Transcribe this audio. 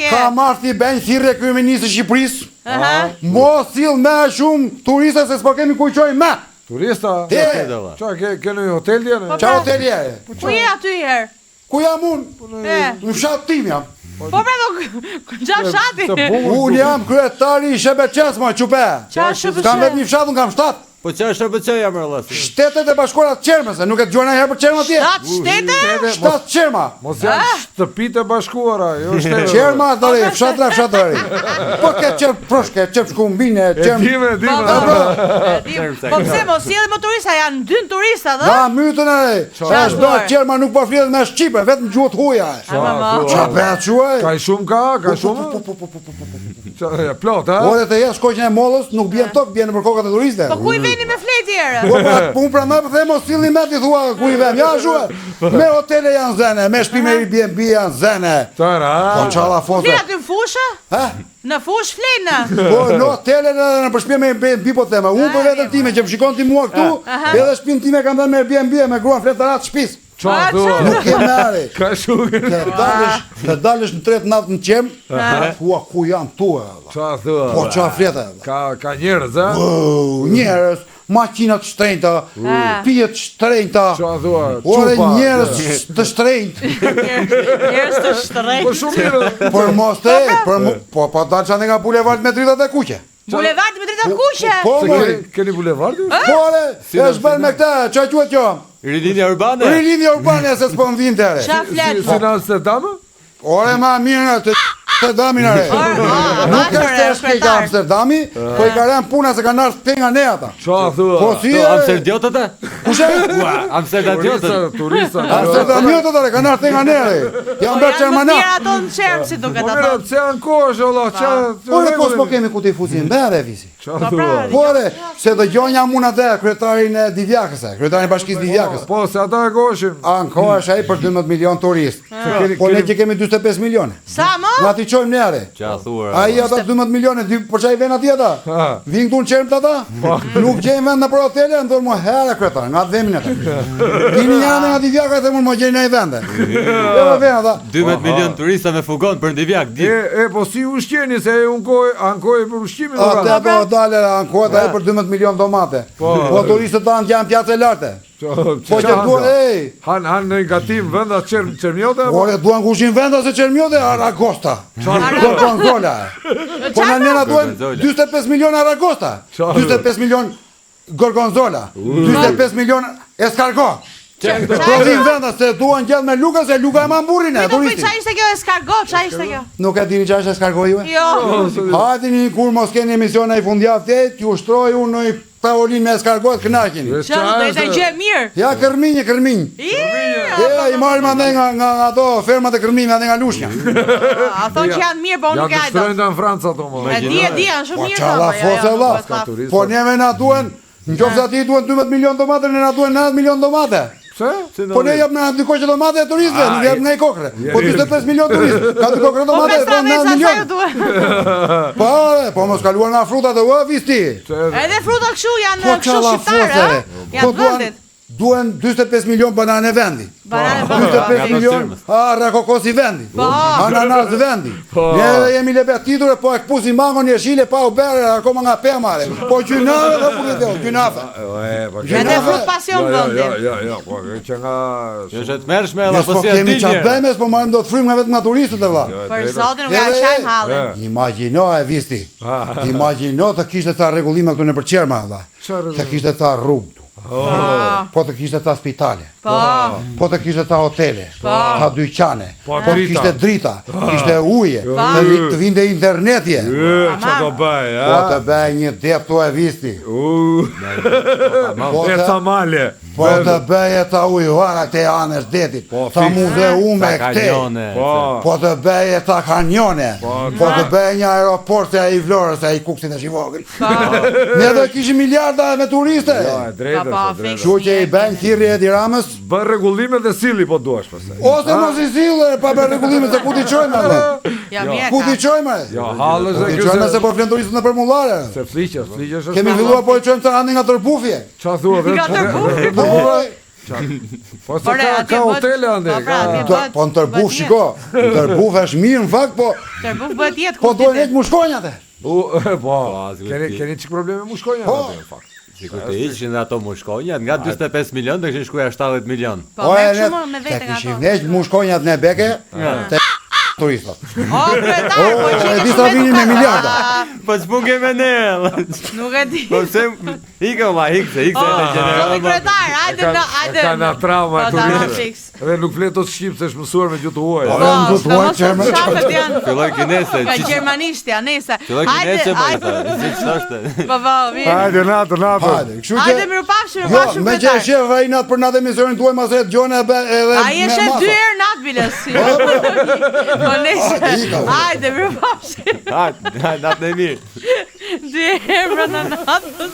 Ka marrë bën thirrje kryeministit të Shqipërisë. Mos sill më shumë turista se s'po kemi ku qojmë më. Turista? Qa, keni hotel djene? Qa hotel djene? Ku je aty herë? Ku jam unë? Në fshat tim jam. Po pra do qa fshati? Unë jam kryetari i SHBC-s ma qupe. Qa SHBC? Kam vetë një fshat, unë kam 7. Po qa SHBC-ja më rëllasi? Shtetet e bashkuarat qerme, se nuk e të gjojna herë për qerma tje. 7 shtete? 7 qerma. Mos janë shtëpit e bashkuara, jo shtete. Qerma, dore, fshatëri. Po ke qerp proshke, qerp shkumbine, qerp... Dime. Po pse mos sjellin më turista, janë 2 turista, dhe? Na, mytën e re. Është bërë qerma nuk po flitet me Shqipe, vetëm gjuhët huja. Qa bëhet quaj? Ka i shumë ka shumë? Plot, ha? Ore të jesh shkoqen e mollës, nuk bjen tok, bjen për kokat e turiste. Po ku i veni me flet tjere? Po unë pra më përthe mos sillni me ti thua ku i vem. Ja shuaj. Me hotele janë zene, me shtëpi me Airbnb janë zene. Po çalla fosa. Flet aty në fushë? Ha? Në fushë flenë. Po në hotele në për shtëpi me Airbnb po thema. Unë për vetën time që më shikon ti mua këtu, edhe shtëpinë time kam dhënë me Airbnb me gruan fletarat shtëpisë. Nuk kem merë. Ka shumë. Të dalësh në 3 natë në qem, thua ku janë tu. Qa thua? Po qa fleta. Ka njerëz, ha? Njerëz, makinat shtrenjta, pijet shtrenjta. Qa thua? Ore njerëz të shtrenjt. Njerëz të shtrenjt. Po shumë mirë. Për mos të po dalë qanë nga bulevard me dritat e kuqe. Bulevard me dritat kuqe? Po, keni bulevardi? Po, është bërë me këta, qa quet jo? Rilinja urbane? Rilinja urbane, se s'po më vinte. Qa flet? Si në Amsterdam? Ore ma mirë të Amsterdamin are. Nuk është e shkejka Amsterdami, po i ka rem puna se ka nërë të nga ne ata. Qa thua? Po si e... Amsterdiotet e? Kushe? Amsterdiotet. Turista. Amsterdamiotet are, ka nërë të nga ne are. Jam bërë qermana. Janë më ato në qermë si duket Po ato. mirë, pse janë kosh, Allah, Ore, po s'po kemi ku t'i fusin, bere visi. Qa thua? Po ore, se dhe gjonja muna dhe kryetarin e Divjakës, kryetarin bashkisë Divjakës. Po, se ata e koshin. Anko është ai për 12 milion turist. Po ne që kemi 45 milione. Sa më? Na ti qojmë nere. Qa thua? Ai ata 12 milione, për çaj vjen atje ata? Vin këtu në qermë ata? Nuk gjejnë vend në për hotele, ndonjë më herë kryetar, nga vemin ata. Dini janë nga Divjaka dhe më gjejnë ai vende. Jo vjen ata. 12 milion turista me fugon për Divjak. Po si ushqeni se ankoj për ushqimin. Ate do dalë ankoj ai për 12 milion domate. Po turistët tanë janë pjatë e lartë. Po që duan, Han në gatim venda qermiote? Ore, duan kushin venda se qermiote, Aragosta. Gorgonzola. Po në nëna duan 25 milion Aragosta. 25 milion Gorgonzola. 25 milion Escargot. Prodhin venda se duan gjellë me Luka, se Luka e ma mburin e turistin. Qa ishte kjo Escargot, qa ishte kjo? Nuk e dini qa ishte Escargot ju e? Jo. Hajtini kur mos keni emisione i fundjavë të t'ju shtroj unë në tavolin me Escargot kënaqin. Qa do ishte gjë mirë? Ja, kërminj. I marim ande nga ato fermat e kërminjve, ande nga lushnja. A thonë që janë mirë, po unë nuk e Janë të shtrojnda në Franca ato më. E di, janë shumë mirë. Po qalla fose la. Po neve na duen, në qofë se ati duen 12 milion domate, ne na duen 90 milion domate. Po ne jep në dikoj që domate e turistve, nuk jep nga i kokre. Po 25 milion turist, ka të kokre domate e 9 milion. Po mos kaluar nga frutat e ua visti. Edhe fruta këshu janë këshu shqiptare, janë vendit. Duen 25 milion banane vendi. 25 milion rakokosi vendi. Ananas vendi. Ne edhe jemi lebetitur, po e këpusi mangon një shile pa u bere, akoma nga pemare. Po gjynave dhe punë dhe, gjynave. Edhe frut pasion vendi. Jo, po që nga... Jo që të mërshme edhe po si e dinje. Qa bëjme, s'po marim do të frymë nga vetë nga turistët e vla. Për zotin nga qajmë halën. Imagino e visti. Imagino të kishte ta regullime këtu në për qerma vla. Të kishte ta rrugë. Po të kishte ta spitale, po të kishte ta hotele, ta dyqane, po të kishte drita, kishte uje, të vinde internetje. Qa do bëj, po të bëj një deptu e visti. E ta male. Po të bëj e ta ujvara të anës detit, ta muzeume këte, po të bëj e ta kanjone, po të bëj një aeroport e i Vlorës e i kuksit e shivogën. Ne dhe kishim miliarda me turiste. Shu që i bëjnë thirrje e Tiranës. Bën rregullime dhe silli po duash pastaj. Ose mos i sillë pa bën rregullime se ku ti çojmë atë. Ku ti çojmë? Jo, hallësh e kjo. Çojmë se po flen turistët në përmullare. Se fliqesh është. Kemi filluar po e çojmë të anë nga tërbufje. Ç'a thua vetë? Nga tërbufje. Po se ka hotele ande. Po në tërbuf, shiko, në tërbuf është mirë në fakt, po... Tërbuf bëhet jetë Po dojnë e të mushkonjat e. Po, keni qikë probleme mushkonjat ande, në fakt. Sikur të ishin ato mushkonjat, nga 45 milion të kishin shkuja 70 milion. Po, me shumë me vete nga to. Te kishin neq mushkonjat në beke, te turistat. O, kretar, po që E disa vinin me miliarda. Po s'pun ke me ne. Nuk e di. Po se ikë valla, ikse e Zoti kretar, hajde. Ka na trauma Po, ta na turistë. fix. Dhe nuk flet të shqip se është mësuar me gjuhë të huaj. Po, në gjuhë të huaj, qërme. Filloj kinese. Ka gjermanisht ja, nese. Filloj kinese po. Si ç'është? Po, mirë. Hajde natë. Hajde, kështu që... Hajde mirupafshim, Jo, mirupafshim me që e shef ai natë për natë emisionin tuaj mas e të gjone edhe... Ai e shef 2 herë natë biles. Po nese. Hajde mirupafshim. Hajde, natë e mirë. 2 herë brenda natës.